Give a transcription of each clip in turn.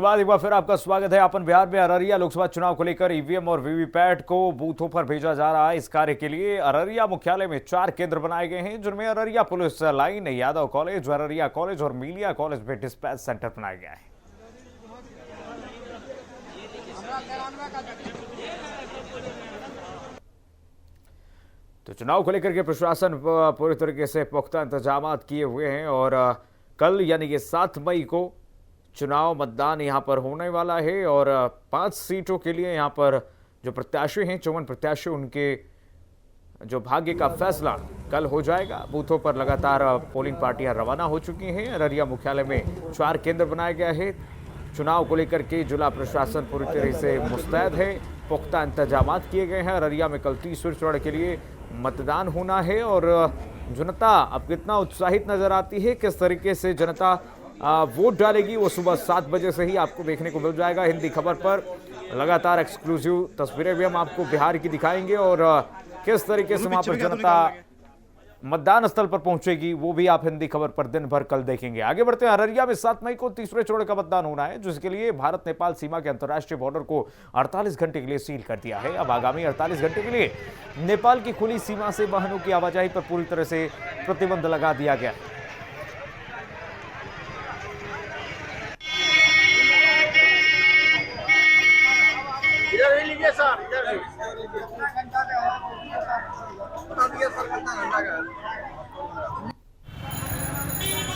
बाद एक बार फिर आपका स्वागत है। अपन बिहार में अररिया लोकसभा चुनाव को लेकर ईवीएम और वीवीपैट को बूथों पर भेजा जा रहा है। इस कार्य के लिए अररिया मुख्यालय में 4 केंद्र बनाए गए हैं, जिनमें Araria police line, Yadav college, Araria college और मीलिया कॉलेज में डिस्पैच सेंटर बनाया गया है। तो चुनाव को लेकर के प्रशासन पूरी तरीके से पुख्ता इंतजाम किए हुए हैं और कल यानी कि 7 मई को चुनाव मतदान यहां पर होने वाला है और 5 सीटों के लिए यहां पर जो प्रत्याशी हैं, 54 प्रत्याशी, उनके जो भाग्य का फैसला कल हो जाएगा। बूथों पर लगातार पोलिंग पार्टियां रवाना हो चुकी हैं। अररिया मुख्यालय में 4 केंद्र बनाया गया है। चुनाव को लेकर के जिला प्रशासन पूरी तरह से मुस्तैद है, पुख्ता इंतजाम किए गए हैं। अररिया में कल 30वें चरण के लिए मतदान होना है और जनता अब कितना उत्साहित नजर आती है, किस तरीके से जनता वोट डालेगी, वो सुबह 7 बजे से ही आपको देखने को मिल जाएगा। हिंदी खबर पर लगातार एक्सक्लूसिव तस्वीरें भी हम आपको बिहार की दिखाएंगे और किस तरीके से वहां पर जनता मतदान स्थल पर पहुंचेगी वो भी आप हिंदी खबर पर दिन भर कल देखेंगे। आगे बढ़ते हैं। अररिया में 7 मई को 30वें चरण का मतदान होना है, जिसके लिए भारत नेपाल सीमा के अंतर्राष्ट्रीय बॉर्डर को 48 घंटे के लिए सील कर दिया है। अब आगामी 48 घंटे के लिए नेपाल की खुली सीमा से वाहनों की आवाजाही पर पूरी तरह से प्रतिबंध लगा दिया गया है।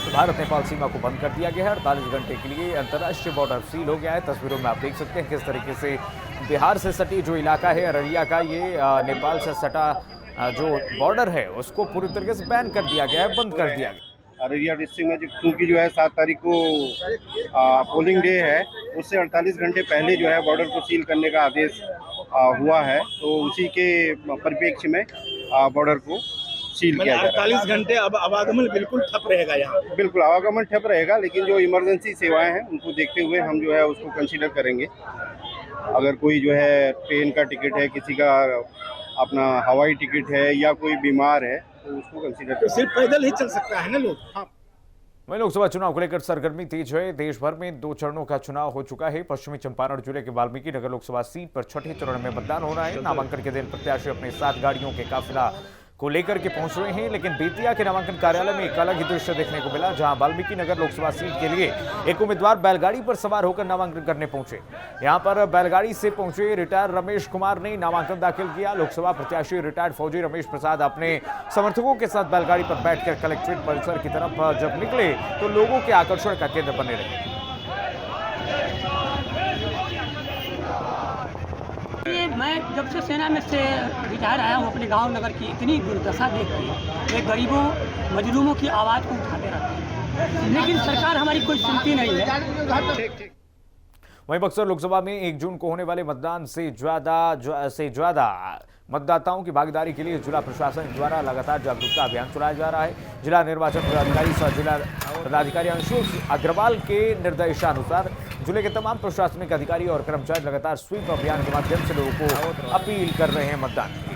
भारत नेपाल सीमा को बंद कर दिया गया है। 48 घंटे के लिए अंतर्राष्ट्रीय बॉर्डर सील हो गया है। तस्वीरों में आप देख सकते हैं किस तरीके से बिहार से सटी जो इलाका है अररिया का, ये नेपाल से सटा जो बॉर्डर है उसको पूरी तरीके से बैन कर दिया गया है, बंद कर दिया गया। अररिया डिस्ट्रिक्ट में क्योंकि जो है 7 तारीख को पोलिंग डे है, उससे 48 घंटे पहले जो है बॉर्डर को सील करने का आदेश हुआ है, तो उसी के परिप्रेक्ष्य में बॉर्डर को सील किया जा रहा है। 48 घंटे अब आवागमन बिल्कुल ठप रहेगा यहाँ? बिल्कुल आवागमन ठप रहेगा, लेकिन जो इमरजेंसी सेवाएं हैं उनको देखते हुए हम जो है उसको कंसीडर करेंगे। अगर कोई जो है ट्रेन का टिकट है, किसी का अपना हवाई टिकट है या कोई बीमार है तो उसको कंसीडर तो सिर्फ पैदल ही चल सकता है ना लोग। हाँ। वहीं लोकसभा चुनाव को लेकर सरगर्मी तेज है। देश भर में 2 चरणों का चुनाव हो चुका है। पश्चिमी चंपारण जिले के वाल्मीकि नगर लोकसभा सीट पर 6ठे चरण में मतदान हो रहा है। नामांकन के दिन प्रत्याशी अपने 7 गाड़ियों के काफिला को लेकर के पहुंच रहे हैं, लेकिन बेतिया के नामांकन कार्यालय में एक अलग ही दृश्य देखने को मिला, जहां वाल्मीकि नगर लोकसभा सीट के लिए एक उम्मीदवार बैलगाड़ी पर सवार होकर नामांकन करने पहुंचे। यहां पर बैलगाड़ी से पहुंचे रिटायर्ड रमेश कुमार ने नामांकन दाखिल किया। लोकसभा प्रत्याशी रिटायर्ड फौजी रमेश प्रसाद अपने समर्थकों के साथ बैलगाड़ी पर बैठकर कलेक्ट्रेट परिसर की तरफ जब निकले तो लोगों के आकर्षण का केंद्र बने रहे। मैं जब से सेना में से रिटायर आया हूँ, अपने गांव नगर की इतनी दुर्दशा देख के वे गरीबों मजलूमों की आवाज़ को उठाते रहते हैं, लेकिन सरकार हमारी कोई सुनती नहीं है। वहीं बक्सर लोकसभा में 1 जून को होने वाले मतदान से ज्यादा मतदाताओं की भागीदारी के लिए जिला प्रशासन द्वारा लगातार जागरूकता अभियान चलाया जा रहा है। जिला निर्वाचन पदाधिकारी सह जिला पदाधिकारी अंशुल अग्रवाल के निर्देशानुसार जिले के तमाम प्रशासनिक अधिकारी और कर्मचारी लगातार स्वीप अभियान के माध्यम से लोगों को अपील कर रहे हैं मतदान की।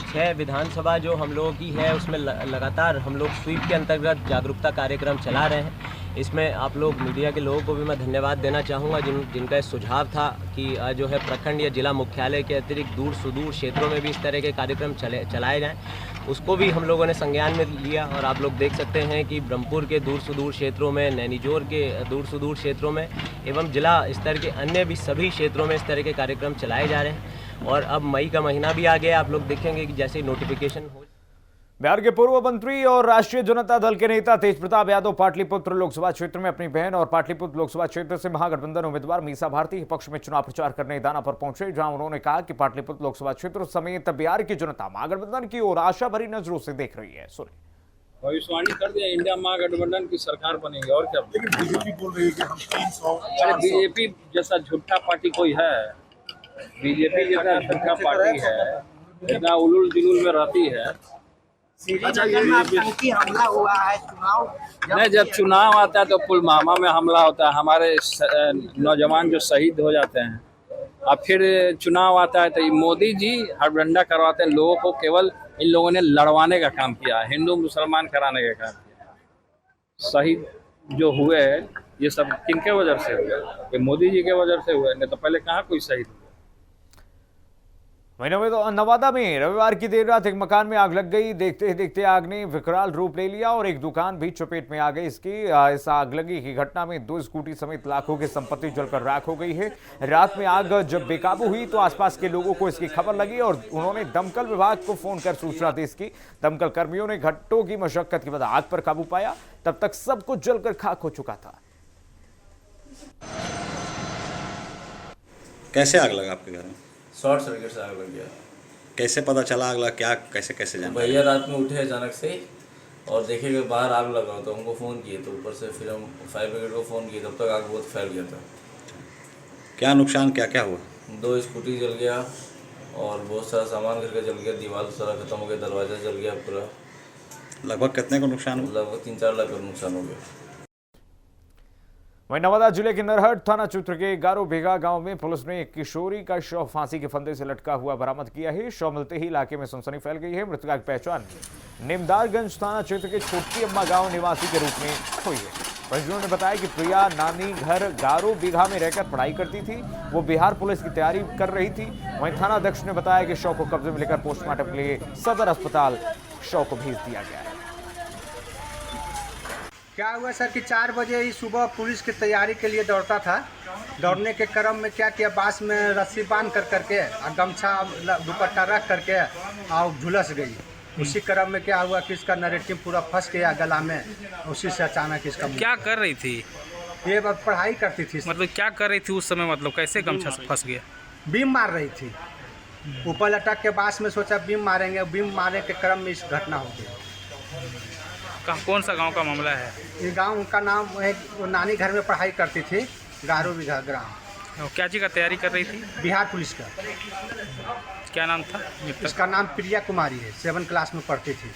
6 विधानसभा जो हम लोगों की है उसमें लगातार हम लोग स्वीप के अंतर्गत जागरूकता कार्यक्रम चला रहे हैं। इसमें आप लोग मीडिया के लोगों को भी मैं धन्यवाद देना चाहूँगा जिनका सुझाव था कि जो है प्रखंड या जिला मुख्यालय के अतिरिक्त दूर सुदूर क्षेत्रों में भी इस तरह के कार्यक्रम चलाए जाएं। उसको भी हम लोगों ने संज्ञान में लिया और आप लोग देख सकते हैं कि ब्रह्मपुर के दूर सुदूर क्षेत्रों में, नैनीजोर के दूर सुदूर क्षेत्रों में एवं जिला स्तर के अन्य भी सभी क्षेत्रों में इस तरह के कार्यक्रम चलाए जा रहे हैं। और अब मई का महीना भी आ गया, आप लोग देखेंगे कि जैसे नोटिफिकेशन हो। बिहार के पूर्व मंत्री और राष्ट्रीय जनता दल के नेता तेज प्रताप यादव पाटलिपुत्र लोकसभा क्षेत्र में अपनी बहन और पाटलिपुत्र लोकसभा क्षेत्र से महागठबंधन उम्मीदवार मीसा भारती के पक्ष में चुनाव प्रचार करने दानापुर पहुंचे, जहां उन्होंने कहा कि पाटलिपुत्र लोकसभा क्षेत्र समेत बिहार की जनता महागठबंधन की ओर आशा भरी नजरों से देख रही है। सुनिए। भविष्यवाणी कर दिया इंडिया महागठबंधन की सरकार बनेगी और क्या। लेकिन बीजेपी बोल रही है कि हम 300। बीजेपी जैसा झूठा पार्टी कोई है? बीजेपी जैसा झूठा पार्टी है, इतना उलूल जुलूल में रहती है। हमला हुआ है चुनाव नहीं, जब चुनाव आता है तो पुलवामा में हमला होता है, हमारे नौजवान जो शहीद हो जाते हैं। अब फिर चुनाव आता है तो मोदी जी हड़बड़ा करवाते हैं लोगों को। केवल इन लोगों ने लड़वाने का काम किया, हिंदू मुसलमान कराने का काम किया। शहीद जो हुए ये सब किनके वजह से हुआ? ये मोदी जी के वजह से हुआ, नहीं तो पहले कहाँ कोई शहीद हुआ। वहीं नवादा में रविवार की देर रात एक मकान में आग लग गई। देखते ही देखते आग ने विकराल रूप ले लिया और एक दुकान भी चपेट में आ गई। इस आगलगी की घटना में 2 स्कूटी समेत लाखों की संपत्ति जलकर राख हो गई है। रात में आग जब बेकाबू हुई तो आसपास के लोगों को इसकी खबर लगी और उन्होंने दमकल विभाग को फोन कर सूचना दी। इसकी दमकल कर्मियों ने घंटों की मशक्कत के बाद आग पर काबू पाया। तब तक सब कुछ जलकर खाक हो चुका था। कैसे आग लगा आपके घर में? शॉर्ट सर्किट से आग लग गया। कैसे पता चला आग लगा? क्या कैसे जाना? भैया रात में उठे अचानक से और देखे कि बाहर आग लगा, तो हमको फ़ोन किए, तो ऊपर से फिर हम फायर ब्रिगेड को फ़ोन किए। तब तक आग बहुत फैल गया था। क्या नुकसान क्या हुआ? 2 स्कूटी जल गया और बहुत सारा सामान घर का जल गया। दीवार सारा खत्म हो गया, दरवाज़ा जल गया पूरा। लगभग कितने का नुकसान हुआ? लगभग 3-4 लाख का नुकसान हो गया। वहीं नवादा जिले के नरहट थाना क्षेत्र के गारो बेगा गांव में पुलिस ने एक किशोरी का शव फांसी के फंदे से लटका हुआ बरामद किया है। शव मिलते ही इलाके में सनसनी फैल गई है। मृतका की पहचान निमदारगंज थाना क्षेत्र के छोटी अम्मा गांव निवासी के रूप में हुई है। परिजनों ने बताया कि प्रिया नानी घर गारो बीघा में रहकर पढ़ाई करती थी। वो बिहार पुलिस की तैयारी कर रही थी। वहीं थाना अध्यक्ष ने बताया कि शव को कब्जे में लेकर पोस्टमार्टम के लिए सदर अस्पताल शव को भेज दिया गया है। क्या हुआ सर कि 4 बजे ही सुबह पुलिस की तैयारी के लिए दौड़ता था। दौड़ने के क्रम में क्या किया, बांस में रस्सी बांध करके और गमछा दुपट्टा रख करके और झुलस गई। उसी क्रम में क्या हुआ कि इसका नरेटिव पूरा फंस गया गला में। उसी से अचानक इसका क्या कर रही थी? ये पढ़ाई करती थी। मतलब क्या कर रही थी उस समय? मतलब कैसे गमछा से फंस गया? बीम मार रही थी, ऊपर लटक के बांस में सोचा बीम मारेंगे। बीम मारने के क्रम में इस घटना हो गई। कौन सा गांव का मामला है? ये गांव का नाम है, नानी घर में पढ़ाई करती थी, गारो बीघा ग्राम। क्या चीज़ का तैयारी कर रही थी? बिहार पुलिस का। क्या नाम था? इसका नाम प्रिया कुमारी है, 7 क्लास में पढ़ती थी।